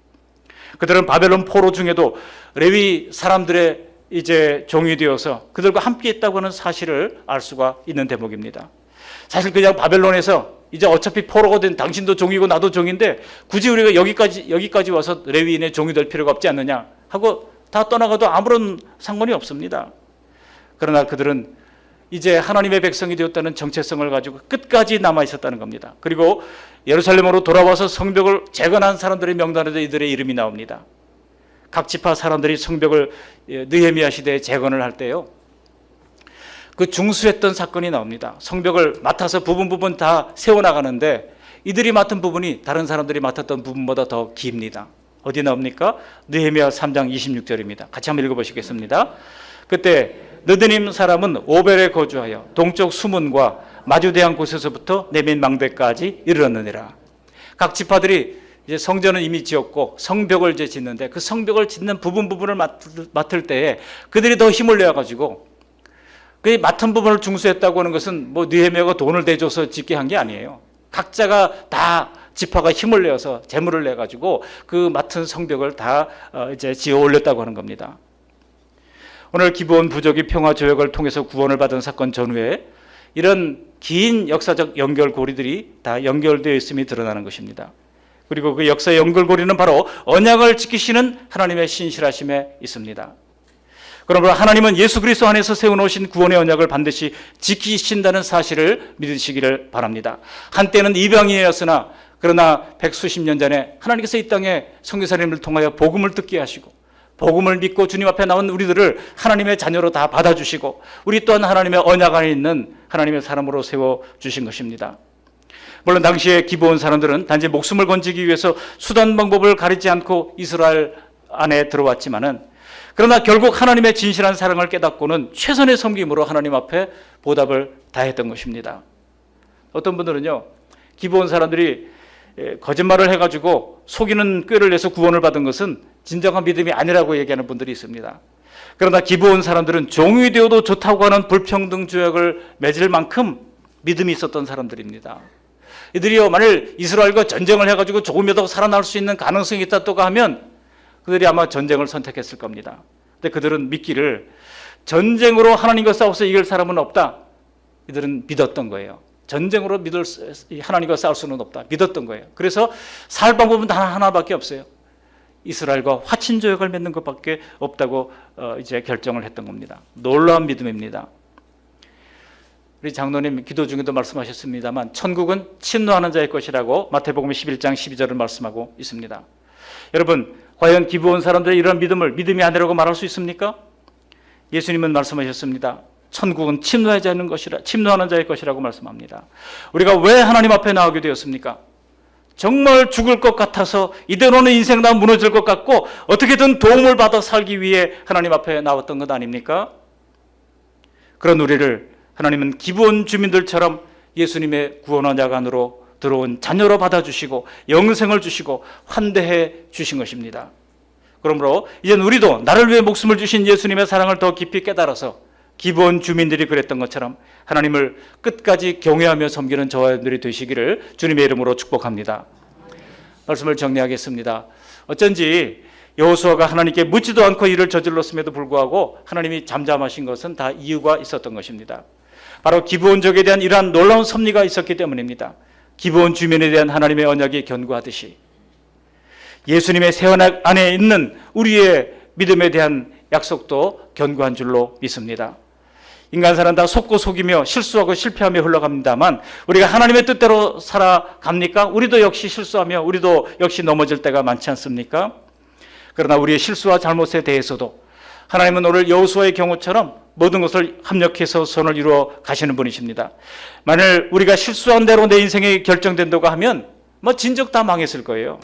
그들은 바벨론 포로 중에도 레위 사람들의 이제 종이 되어서 그들과 함께 있다고 하는 사실을 알 수가 있는 대목입니다. 사실 그냥 바벨론에서 이제 어차피 포로가 된 당신도 종이고 나도 종인데 굳이 우리가 여기까지 와서 레위인의 종이 될 필요가 없지 않느냐 하고 다 떠나가도 아무런 상관이 없습니다. 그러나 그들은 이제 하나님의 백성이 되었다는 정체성을 가지고 끝까지 남아 있었다는 겁니다. 그리고 예루살렘으로 돌아와서 성벽을 재건한 사람들의 명단에도 이들의 이름이 나옵니다. 각 지파 사람들이 성벽을 느헤미야 시대에 재건을 할 때요, 그 중수했던 사건이 나옵니다. 성벽을 맡아서 부분 다 세워나가는데 이들이 맡은 부분이 다른 사람들이 맡았던 부분보다 더 깁니다. 어디 나옵니까? 느헤미야 3장 26절입니다. 같이 한번 읽어보시겠습니다. 그때 느드님 사람은 오벨에 거주하여 동쪽 수문과 마주대한 곳에서부터 내민 망대까지 이르렀느니라. 각 지파들이 이제 성전은 이미 지었고 성벽을 이제 짓는데 그 성벽을 짓는 부분을 맡을 때에 그들이 더 힘을 내어가지고 그 맡은 부분을 중수했다고 하는 것은 뭐 느헤미야가 돈을 대줘서 짓게 한 게 아니에요. 각자가 다 지파가 힘을 내어서 재물을 내 가지고 그 맡은 성벽을 다 이제 지어 올렸다고 하는 겁니다. 오늘 기브온 부족이 평화 조약을 통해서 구원을 받은 사건 전후에 이런 긴 역사적 연결고리들이 다 연결되어 있음이 드러나는 것입니다. 그리고 그 역사의 연결고리는 바로 언약을 지키시는 하나님의 신실하심에 있습니다. 그러므로 하나님은 예수 그리스도 안에서 세워놓으신 구원의 언약을 반드시 지키신다는 사실을 믿으시기를 바랍니다. 한때는 이방인이었으나 그러나 백수십 년 전에 하나님께서 이 땅에 선교사님을 통하여 복음을 듣게 하시고 복음을 믿고 주님 앞에 나온 우리들을 하나님의 자녀로 다 받아주시고 우리 또한 하나님의 언약 안에 있는 하나님의 사람으로 세워주신 것입니다. 물론 당시에 기브온 사람들은 단지 목숨을 건지기 위해서 수단 방법을 가리지 않고 이스라엘 안에 들어왔지만은 그러나 결국 하나님의 진실한 사랑을 깨닫고는 최선의 섬김으로 하나님 앞에 보답을 다했던 것입니다. 어떤 분들은요, 기브온 사람들이 거짓말을 해가지고 속이는 꾀를 내서 구원을 받은 것은 진정한 믿음이 아니라고 얘기하는 분들이 있습니다. 그러나 기브온 사람들은 종이 되어도 좋다고 하는 불평등 조약을 맺을 만큼 믿음이 있었던 사람들입니다. 이들이요, 만일 이스라엘과 전쟁을 해가지고 조금이라도 살아날 수 있는 가능성이 있다고 하면 그들이 아마 전쟁을 선택했을 겁니다. 근데 그들은 믿기를 전쟁으로 하나님과 싸워서 이길 사람은 없다. 이들은 믿었던 거예요. 전쟁으로 하나님과 싸울 수는 없다. 믿었던 거예요. 그래서 살 방법은 단 하나밖에 없어요. 이스라엘과 화친 조약을 맺는 것밖에 없다고 이제 결정을 했던 겁니다. 놀라운 믿음입니다. 우리 장로님 기도 중에도 말씀하셨습니다만 천국은 침노하는 자의 것이라고 마태복음 11장 12절을 말씀하고 있습니다. 여러분, 과연 기브온 사람들의 이런 믿음을 믿음이 아니라고 말할 수 있습니까? 예수님은 말씀하셨습니다. 천국은 침노하는 자의 것이라고 말씀합니다. 우리가 왜 하나님 앞에 나오게 되었습니까? 정말 죽을 것 같아서 이대로는 인생 다 무너질 것 같고 어떻게든 도움을 받아 살기 위해 하나님 앞에 나왔던 것 아닙니까? 그런 우리를 하나님은 기브온 주민들처럼 예수님의 구원 언약 안으로 들어온 자녀로 받아주시고 영생을 주시고 환대해 주신 것입니다. 그러므로 이젠 우리도 나를 위해 목숨을 주신 예수님의 사랑을 더 깊이 깨달아서 기브온 주민들이 그랬던 것처럼 하나님을 끝까지 경외하며 섬기는 저와 여러분들이 되시기를 주님의 이름으로 축복합니다. 말씀을 정리하겠습니다. 어쩐지 여호수아가 하나님께 묻지도 않고 일을 저질렀음에도 불구하고 하나님이 잠잠하신 것은 다 이유가 있었던 것입니다. 바로 기브온족에 대한 이러한 놀라운 섭리가 있었기 때문입니다. 기브온 주민에 대한 하나님의 언약이 견고하듯이 예수님의 새 언약 안에 있는 우리의 믿음에 대한 약속도 견고한 줄로 믿습니다. 인간사는 다 속고 속이며 실수하고 실패하며 흘러갑니다만 우리가 하나님의 뜻대로 살아갑니까? 우리도 역시 실수하며 우리도 역시 넘어질 때가 많지 않습니까? 그러나 우리의 실수와 잘못에 대해서도 하나님은 오늘 여호수아의 경우처럼 모든 것을 합력해서 선을 이루어 가시는 분이십니다. 만일 우리가 실수한 대로 내 인생이 결정된다고 하면 진즉 다 망했을 거예요.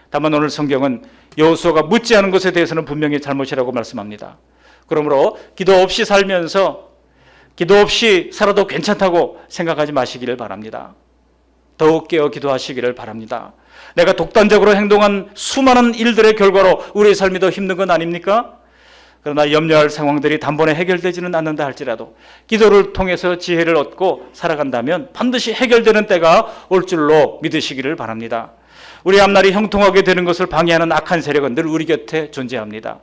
다만 오늘 성경은 여호수아가 묻지 않은 것에 대해서는 분명히 잘못이라고 말씀합니다. 그러므로 기도 없이 살면서 기도 없이 살아도 괜찮다고 생각하지 마시기를 바랍니다. 더욱 깨어 기도하시기를 바랍니다. 내가 독단적으로 행동한 수많은 일들의 결과로 우리의 삶이 더 힘든 건 아닙니까? 그러나 염려할 상황들이 단번에 해결되지는 않는다 할지라도 기도를 통해서 지혜를 얻고 살아간다면 반드시 해결되는 때가 올 줄로 믿으시기를 바랍니다. 우리 앞날이 형통하게 되는 것을 방해하는 악한 세력은 늘 우리 곁에 존재합니다.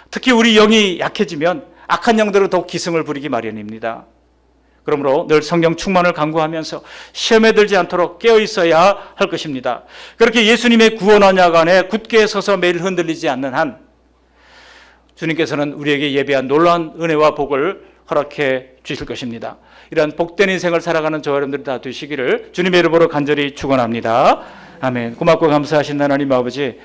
특히 우리 영이 약해지면 악한 영들은 더욱 기승을 부리기 마련입니다. 그러므로 늘 성령 충만을 강구하면서 시험에 들지 않도록 깨어 있어야 할 것입니다. 그렇게 예수님의 구원 언약 안에 굳게 서서 매일 흔들리지 않는 한 주님께서는 우리에게 예배한 놀라운 은혜와 복을 허락해 주실 것입니다. 이러한 복된 인생을 살아가는 저와 여러분들이 다 되시기를 주님의 이름으로 간절히 축원합니다. 아멘. 고맙고 감사하신 하나님 아버지,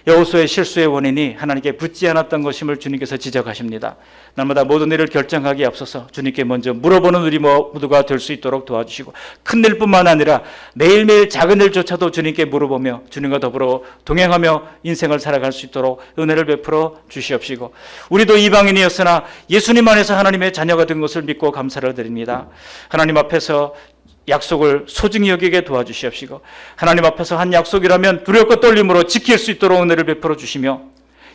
여호수아의 실수의 원인이 하나님께 붙지 않았던 것임을 주님께서 지적하십니다. 날마다 모든 일을 결정하기에 앞서서 주님께 먼저 물어보는 우리 모두가 될 수 있도록 도와주시고, 큰 일뿐만 아니라 매일매일 작은 일조차도 주님께 물어보며 주님과 더불어 동행하며 인생을 살아갈 수 있도록 은혜를 베풀어 주시옵시고, 우리도 이방인이었으나 예수님 안에서 하나님의 자녀가 된 것을 믿고 감사를 드립니다. 하나님 앞에서 약속을 소중히 여기게 도와주시옵시고, 하나님 앞에서 한 약속이라면 두렵고 떨림으로 지킬 수 있도록 은혜를 베풀어 주시며,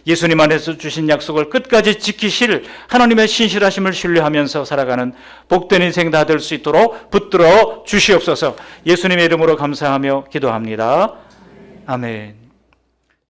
예수님 안에서 주신 약속을 끝까지 지키실 하나님의 신실하심을 신뢰하면서 살아가는 복된 인생 다 될 수 있도록 붙들어 주시옵소서. 예수님의 이름으로 감사하며 기도합니다. 아멘.